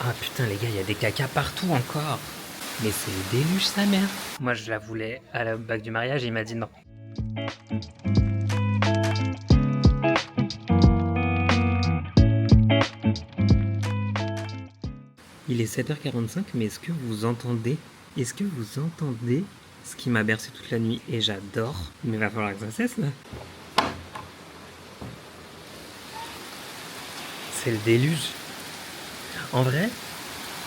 Ah putain les gars, il y a des cacas partout encore. Mais c'est le déluge sa mère. Moi je la voulais à la bague du mariage et il m'a dit non. Il est 7h45, mais est-ce que vous entendez ce qui m'a bercé toute la nuit? Et j'adore. Mais il va falloir que ça cesse là. C'est le déluge. En vrai,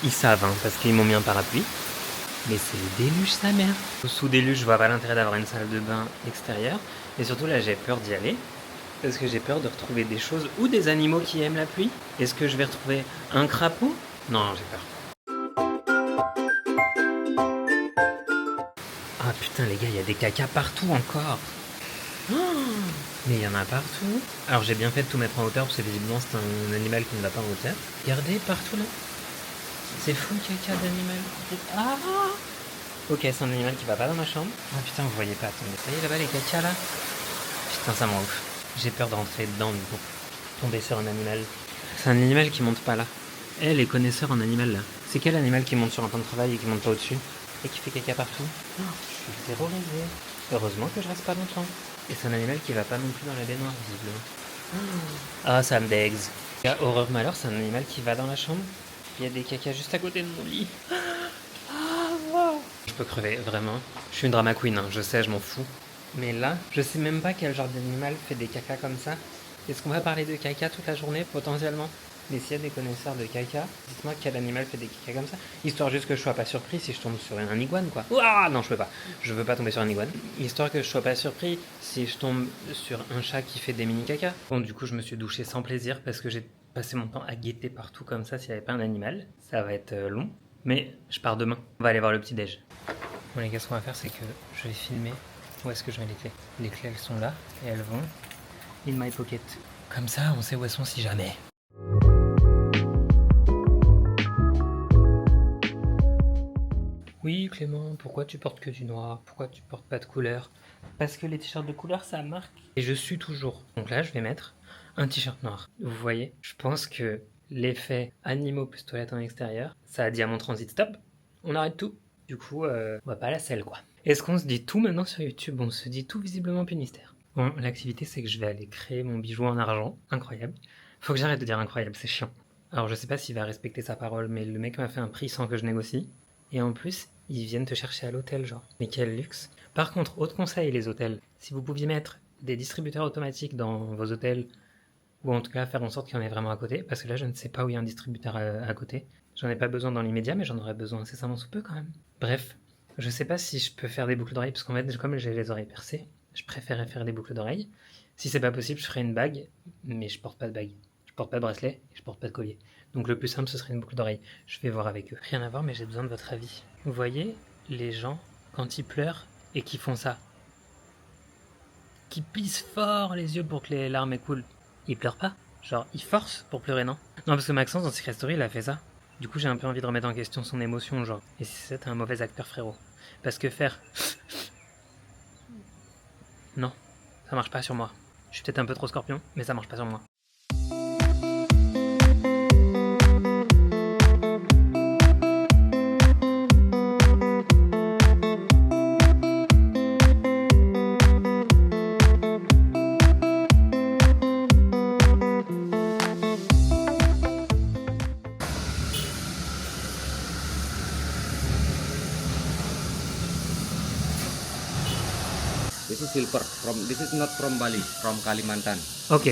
ils savent, hein, parce qu'ils m'ont mis un parapluie. Mais c'est le déluge sa mère. Sous déluge, je vois pas l'intérêt d'avoir une salle de bain extérieure. Et surtout là, j'ai peur d'y aller. Parce que j'ai peur de retrouver des choses ou des animaux qui aiment la pluie. Est-ce que je vais retrouver un crapaud? Non, j'ai peur. Ah putain les gars, il y a des cacas partout encore. Oh, mais il y en a partout. Alors j'ai bien fait de tout mettre en hauteur parce que visiblement c'est un animal qui ne va pas en hauteur. Regardez partout là. C'est fou le caca d'animal. Ah. Ok, c'est un animal qui va pas dans ma chambre. Ah putain, vous voyez pas, attendez. Vous voyez là-bas les cacas là? Putain, ça m'en ouf. J'ai peur de rentrer dedans du coup. Tomber sur un animal. C'est un animal qui monte pas là. Eh, les connaisseurs en animal là. C'est quel animal qui monte sur un plan de travail et qui monte pas au-dessus? Et qui fait caca partout? Oh, je suis terrorisé. Heureusement que je reste pas longtemps. Et c'est un animal qui va pas non plus dans la baignoire, visiblement. Ah, ça me dégue. Horreur malheur, c'est un animal qui va dans la chambre. Il y a des cacas juste à côté de mon lit. Je peux crever, vraiment. Je suis une drama queen, hein, je sais, je m'en fous. Mais là, je sais même pas quel genre d'animal fait des cacas comme ça. Est-ce qu'on va parler de caca toute la journée, potentiellement? Mais s'il y a des connaisseurs de caca, dites-moi quel animal fait des caca comme ça. Histoire juste que je sois pas surpris si je tombe sur un iguane, quoi. Ouah, non, je peux pas. Je veux pas tomber sur un iguane. Histoire que je sois pas surpris si je tombe sur un chat qui fait des mini caca. Bon, du coup, je me suis douché sans plaisir parce que j'ai passé mon temps à guetter partout comme ça s'il y avait pas un animal. Ça va être long. Mais je pars demain. On va aller voir le petit-déj. Bon les gars, ce qu'on va faire, c'est que je vais filmer où est-ce que je mets les clés. Les clés, elles sont là et elles vont in my pocket. Comme ça, on sait où elles sont si jamais. Oui Clément, pourquoi tu portes que du noir? Pourquoi tu portes pas de couleur? Parce que les t-shirts de couleur, ça marque. Et je suis toujours. Donc là, je vais mettre un t-shirt noir. Vous voyez? Je pense que l'effet animaux plus toilette en extérieur, ça a dit à mon transit stop. On arrête tout. Du coup, on va pas à la selle, quoi. Est-ce qu'on se dit tout maintenant sur YouTube? On se dit tout visiblement plus de mystère. Bon, l'activité, c'est que je vais aller créer mon bijou en argent. Incroyable. Faut que j'arrête de dire incroyable, c'est chiant. Alors, je sais pas s'il va respecter sa parole, mais le mec m'a fait un prix sans que je négocie. Et en plus, ils viennent te chercher à l'hôtel, genre. Mais quel luxe. Par contre, autre conseil, les hôtels. Si vous pouviez mettre des distributeurs automatiques dans vos hôtels, ou en tout cas faire en sorte qu'il y en ait vraiment à côté, parce que là, je ne sais pas où il y a un distributeur à côté. J'en ai pas besoin dans l'immédiat, mais j'en aurais besoin incessamment sous peu quand même. Bref, je sais pas si je peux faire des boucles d'oreilles, parce qu'en fait, comme j'ai les oreilles percées, je préférais faire des boucles d'oreilles. Si c'est pas possible, je ferai une bague, mais je porte pas de bague. Je porte pas de bracelet et je porte pas de collier. Donc le plus simple, ce serait une boucle d'oreille. Je vais voir avec eux. Rien à voir, mais j'ai besoin de votre avis. Vous voyez, les gens, quand ils pleurent et qui font ça, qui plissent fort les yeux pour que les larmes coulent, ils pleurent pas. Genre, ils forcent pour pleurer, non? Non, parce que Maxence, dans Secret Story, il a fait ça. Du coup, j'ai un peu envie de remettre en question son émotion, genre. Et si c'est un mauvais acteur, frérot? Parce que faire... Non, ça marche pas sur moi. Je suis peut-être un peu trop scorpion, mais ça marche pas sur moi. This is silver this is not from Bali, from Kalimantan. Ok.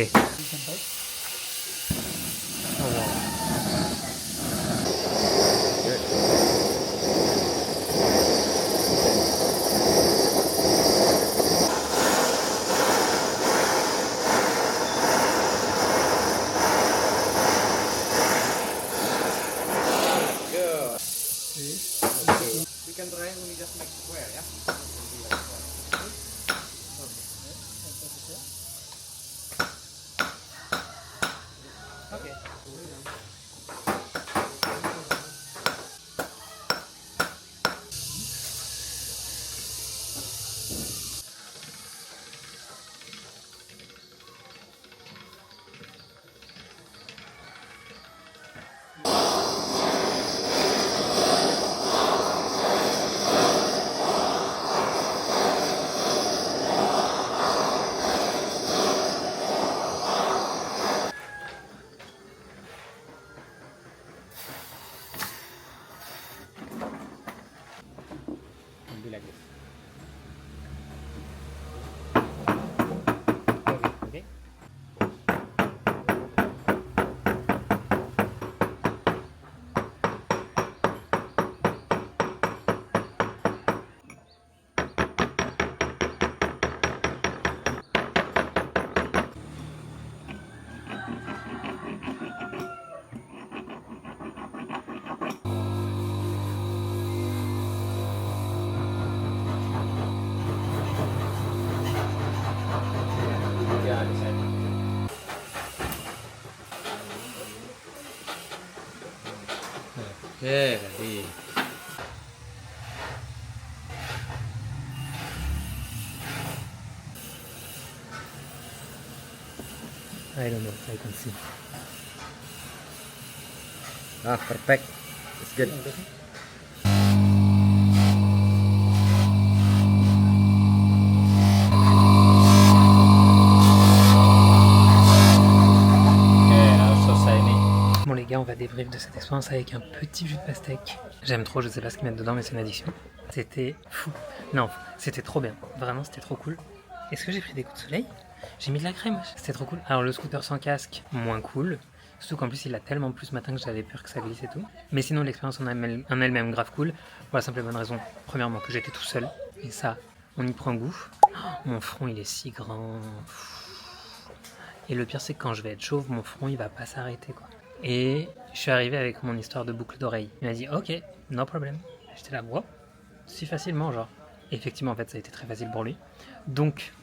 We can try when we just make square, yeah? Okay. like this. Okay. Yeah, this side. Yeah, tadi. I don't know, I can see. Ah, perfect. It's good. Okay, now so shiny. Bon les gars, on va débrief de cette expérience avec un petit jus de pastèque. J'aime trop, je sais pas ce qu'ils mettent dedans, mais c'est une addiction. C'était fou. Non, c'était trop bien. Vraiment, c'était trop cool. Est-ce que j'ai pris des coups de soleil? J'ai mis de la crème, c'était trop cool. Alors le scooter sans casque, moins cool. Surtout qu'en plus il a tellement plu ce matin que j'avais peur que ça glisse et tout. Mais sinon l'expérience en elle-même grave cool. Pour la simple et bonne raison, premièrement que j'étais tout seul. Et ça, on y prend goût. Oh, mon front il est si grand. Et le pire c'est que quand je vais être chauve, mon front il va pas s'arrêter quoi. Et je suis arrivé avec mon histoire de boucle d'oreille. Il m'a dit ok, no problem. J'étais là, wow, si facilement genre. Et effectivement en fait ça a été très facile pour lui. Donc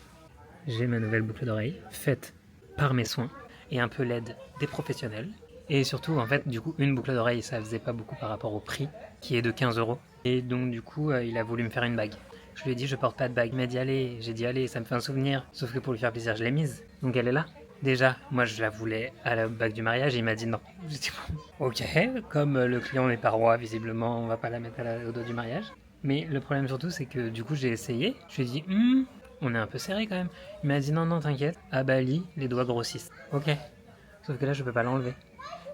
j'ai ma nouvelle boucle d'oreille faite par mes soins et un peu l'aide des professionnels. Et surtout, en fait, du coup, une boucle d'oreille, ça faisait pas beaucoup par rapport au prix, qui est de 15 €. Et donc, du coup, il a voulu me faire une bague. Je lui ai dit, je porte pas de bague. Il m'a dit, allez, j'ai dit, allez, ça me fait un souvenir. Sauf que pour lui faire plaisir, je l'ai mise. Donc, elle est là. Déjà, moi, je la voulais à la bague du mariage et il m'a dit non. J'ai dit, bon, ok, comme le client n'est pas roi, visiblement, on va pas la mettre au dos du mariage. Mais le problème surtout, c'est que du coup, j'ai essayé. Je lui ai dit, on est un peu serré quand même. Il m'a dit non, non, t'inquiète, à Bali, les doigts grossissent. Ok. Sauf que là, je peux pas l'enlever.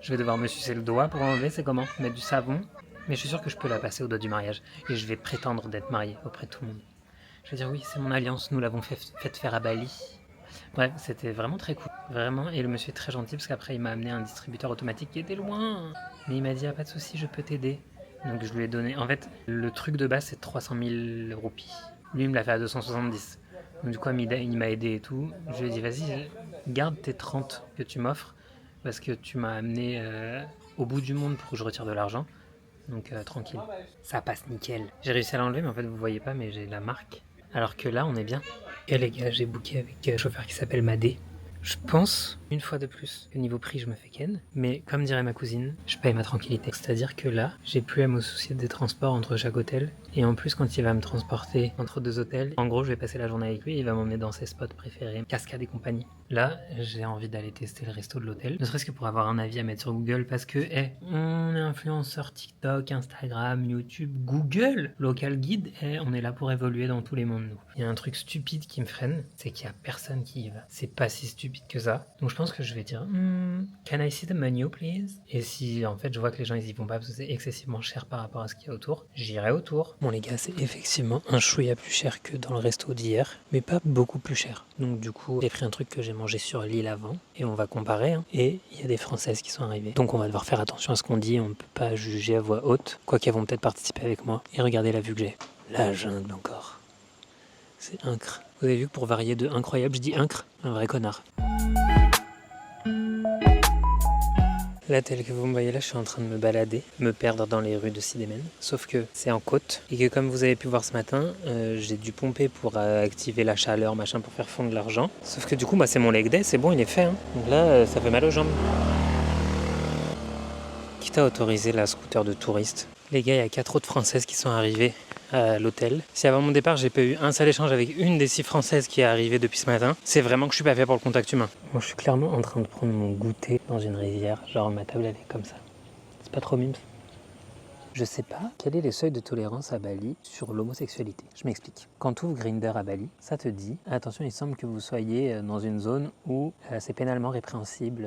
Je vais devoir me sucer le doigt pour l'enlever, c'est comment? Mettre du savon. Mais je suis sûr que je peux la passer au doigt du mariage. Et je vais prétendre d'être marié auprès de tout le monde. Je vais dire oui, c'est mon alliance, nous l'avons fait faire à Bali. Bref, c'était vraiment très cool. Vraiment, et le monsieur est très gentil parce qu'après il m'a amené un distributeur automatique qui était loin. Mais il m'a dit, ah, pas de soucis, je peux t'aider. Donc je lui ai donné. En fait, le truc de base c'est 300 000 roupies. Lui il me l'a fait à 270. Donc du coup, il m'a aidé et tout. Je lui ai dit, vas-y, garde tes 30 que tu m'offres parce que tu m'as amené au bout du monde pour que je retire de l'argent. Donc tranquille. Ça passe nickel. J'ai réussi à l'enlever, mais en fait, vous voyez pas, mais j'ai la marque. Alors que là, on est bien. Et les gars, j'ai booké avec un chauffeur qui s'appelle Madé. Je pense, une fois de plus, que niveau prix, je me fais ken. Mais comme dirait ma cousine, je paye ma tranquillité. C'est-à-dire que là, j'ai plus à me soucier des transports entre chaque hôtel. Et en plus, quand il va me transporter entre deux hôtels, en gros, je vais passer la journée avec lui et il va m'emmener dans ses spots préférés, cascade et compagnie. Là, j'ai envie d'aller tester le resto de l'hôtel. Ne serait-ce que pour avoir un avis à mettre sur Google parce que, on est influenceur TikTok, Instagram, YouTube, Google, local guide, on est là pour évoluer dans tous les mondes, nous. Il y a un truc stupide qui me freine, c'est qu'il y a personne qui y va. C'est pas si stupide que ça. Donc je pense que je vais dire can I see the menu please? Et si en fait je vois que les gens ils y vont pas parce que c'est excessivement cher par rapport à ce qu'il y a autour, j'irai autour. Bon les gars, c'est effectivement un chouïa plus cher que dans le resto d'hier, mais pas beaucoup plus cher. Donc du coup j'ai pris un truc que j'ai mangé sur l'île avant et on va comparer et il y a des Françaises qui sont arrivées. Donc on va devoir faire attention à ce qu'on dit, on ne peut pas juger à voix haute, quoi qu'elles vont peut-être participer avec moi. Et regardez la vue que j'ai. La jungle encore. C'est incre. Vous avez vu que pour varier de incroyable, je dis incre, un vrai connard. Là, tel que vous me voyez là, je suis en train de me balader, me perdre dans les rues de Sidémen. Sauf que c'est en côte et que comme vous avez pu voir ce matin, j'ai dû pomper pour activer la chaleur, machin, pour faire fondre l'argent. Sauf que du coup, c'est mon leg day, c'est bon, il est fait. Hein. Donc là, ça fait mal aux jambes. Qui t'a autorisé la scooter de touriste? Les gars, il y a 4 autres Françaises qui sont arrivées à l'hôtel. Si avant mon départ, j'ai pas eu un seul échange avec une des 6 Françaises qui est arrivée depuis ce matin, c'est vraiment que je suis pas fait pour le contact humain. Moi, je suis clairement en train de prendre mon goûter dans une rivière. Genre, ma table, elle est comme ça. C'est pas trop mimes. Je sais pas quel est le seuil de tolérance à Bali sur l'homosexualité. Je m'explique. Quand tu ouvres Grindr à Bali, ça te dit attention, il semble que vous soyez dans une zone où c'est pénalement répréhensible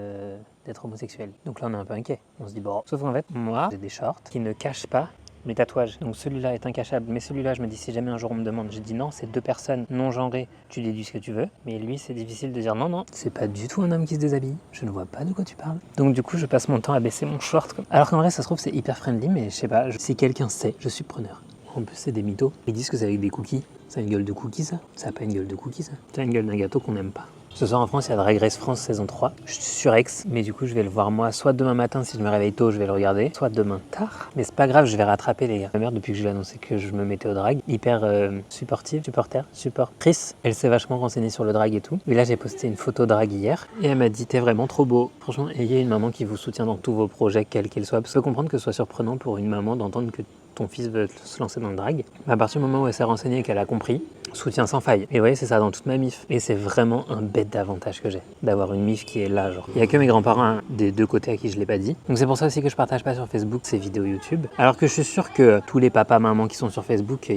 d'être homosexuel. Donc là, on est un peu inquiet. On se dit bon. Sauf qu'en fait, moi, j'ai des shorts qui ne cachent pas mes tatouages. Donc celui-là est incachable, mais celui-là, je me dis si jamais un jour on me demande, je dis non, c'est 2 personnes non genrées, tu déduis ce que tu veux. Mais lui, c'est difficile de dire non, non, c'est pas du tout un homme qui se déshabille. Je ne vois pas de quoi tu parles. Donc du coup, je passe mon temps à baisser mon short. Alors qu'en vrai, ça se trouve, c'est hyper friendly, mais je sais pas, si quelqu'un sait, je suis preneur. En plus, c'est des mythos. Ils disent que c'est avec des cookies. Ça a une gueule de cookie, ça? Ça a pas une gueule de cookie, ça? Ça a une gueule d'un gâteau qu'on n'aime pas. Ce soir en France, il y a Drag Race France saison 3. Je suis sur Aix, mais du coup, je vais le voir moi. Soit demain matin, si je me réveille tôt, je vais le regarder. Soit demain tard. Mais c'est pas grave, je vais rattraper les gars. Ma mère, depuis que je lui ai annoncé que je me mettais au drag, hyper supportrice. Elle s'est vachement renseignée sur le drag et tout. Et là, j'ai posté une photo drag hier. Et elle m'a dit, t'es vraiment trop beau. Franchement, ayez une maman qui vous soutient dans tous vos projets, quels qu'ils soient. Parce que comprendre que ce soit surprenant pour une maman d'entendre que ton fils veut se lancer dans le drag. À partir du moment où elle s'est renseignée et qu'elle a compris, soutien sans faille. Et vous voyez, c'est ça dans toute ma mif. Et c'est vraiment un bête d'avantage que j'ai, d'avoir une mif qui est là, genre. Il y a que mes grands-parents des 2 côtés à qui je l'ai pas dit. Donc c'est pour ça aussi que je partage pas sur Facebook ces vidéos YouTube. Alors que je suis sûr que tous les papas, mamans qui sont sur Facebook,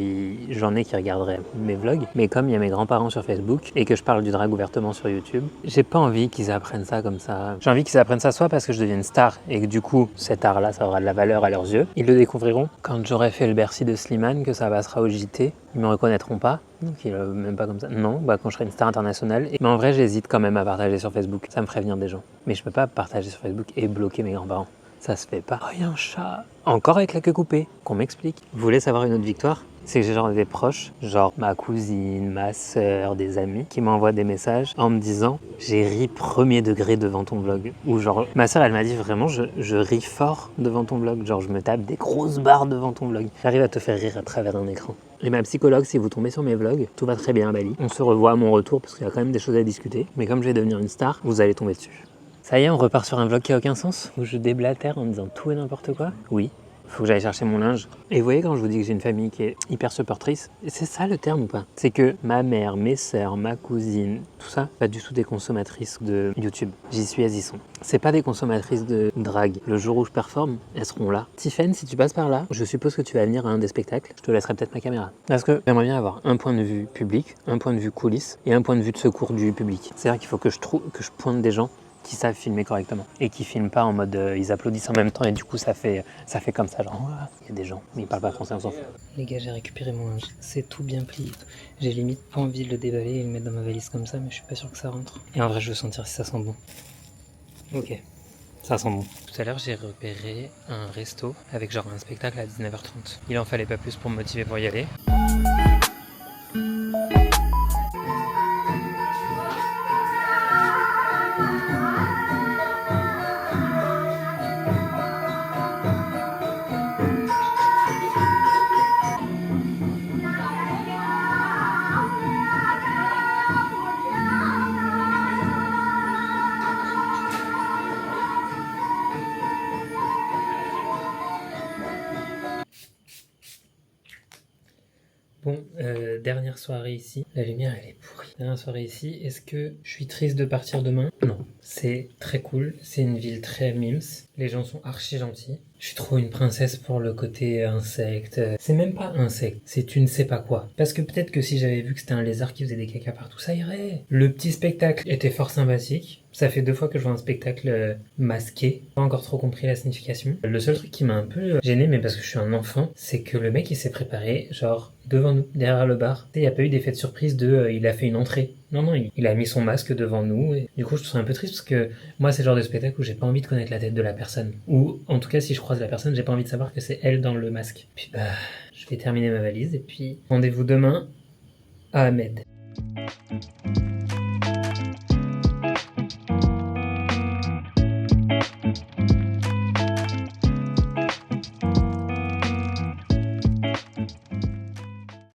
j'en ai qui regarderaient mes vlogs. Mais comme il y a mes grands-parents sur Facebook et que je parle du drag ouvertement sur YouTube, j'ai pas envie qu'ils apprennent ça comme ça. J'ai envie qu'ils apprennent ça soit parce que je devienne star et que du coup, cet art-là, ça aura de la valeur à leurs yeux. Ils le découvriront quand j'aurai fait le Bercy de Slimane, que ça passera au JT. Ils me reconnaîtront pas, donc ils même pas comme ça. Non, quand je serai une star internationale. Mais en vrai, j'hésite quand même à partager sur Facebook. Ça me ferait venir des gens. Mais je peux pas partager sur Facebook et bloquer mes grands-parents. Ça se fait pas. Oh, y a un chat. Encore avec la queue coupée. Qu'on m'explique. Vous voulez savoir une autre victoire? C'est que j'ai genre des proches, genre ma cousine, ma sœur, des amis, qui m'envoient des messages en me disant « J'ai ri 1er degré devant ton vlog ». Ou genre, ma sœur, elle m'a dit vraiment « je ris fort devant ton vlog ». Genre, je me tape des grosses barres devant ton vlog. J'arrive à te faire rire à travers un écran. Et ma psychologue, si vous tombez sur mes vlogs, tout va très bien à Bali. On se revoit à mon retour parce qu'il y a quand même des choses à discuter. Mais comme je vais devenir une star, vous allez tomber dessus. Ça y est, on repart sur un vlog qui a aucun sens, où je déblatère en disant tout et n'importe quoi. Oui. Faut que j'aille chercher mon linge. Et vous voyez, quand je vous dis que j'ai une famille qui est hyper supportrice, c'est ça le terme ou pas? C'est que ma mère, mes sœurs, ma cousine, tout ça, pas du tout des consommatrices de YouTube. J'y suis, elles y sont. C'est pas des consommatrices de drague. Le jour où je performe, elles seront là. Tiffen, si tu passes par là, je suppose que tu vas venir à un des spectacles. Je te laisserai peut-être ma caméra. Parce que j'aimerais bien avoir un point de vue public, un point de vue coulisses et un point de vue de secours du public. C'est-à-dire qu'il faut que je pointe des gens qui savent filmer correctement et qui filment pas en mode ils applaudissent en même temps et du coup ça fait comme ça genre il y a des gens mais ils parlent pas français, on s'en fout. Les gars, j'ai récupéré mon linge, c'est tout bien plié. J'ai limite pas envie de le déballer et le mettre dans ma valise comme ça, mais je suis pas sûr que ça rentre. Et en vrai, je veux sentir si ça sent bon. Ok, ça sent bon. Tout à l'heure, j'ai repéré un resto avec genre un spectacle à 19h30. Il en fallait pas plus pour me motiver pour y aller. Bon, dernière soirée ici. La lumière, elle est pourrie. Dernière soirée ici. Est-ce que je suis triste de partir demain? Non. C'est très cool. C'est une ville très mimes. Les gens sont archi gentils. Je suis trop une princesse pour le côté insecte. C'est même pas insecte, c'est tu ne sais pas quoi. Parce que peut-être que si j'avais vu que c'était un lézard qui faisait des caca partout, ça irait. Le petit spectacle était fort sympathique. Ça fait 2 fois que je vois un spectacle masqué. Pas encore trop compris la signification. Le seul truc qui m'a un peu gêné, mais parce que je suis un enfant, c'est que le mec il s'est préparé, genre devant nous, derrière le bar. Il n'y a pas eu d'effet de surprise il a fait une entrée. Non, il a mis son masque devant nous. Et du coup, je trouve ça un peu triste parce que moi, c'est le genre de spectacle où j'ai pas envie de connaître la tête de la personne. Ou en tout cas, si je croise la personne, j'ai pas envie de savoir que c'est elle dans le masque. Puis je vais terminer ma valise et puis rendez-vous demain à Ahmed.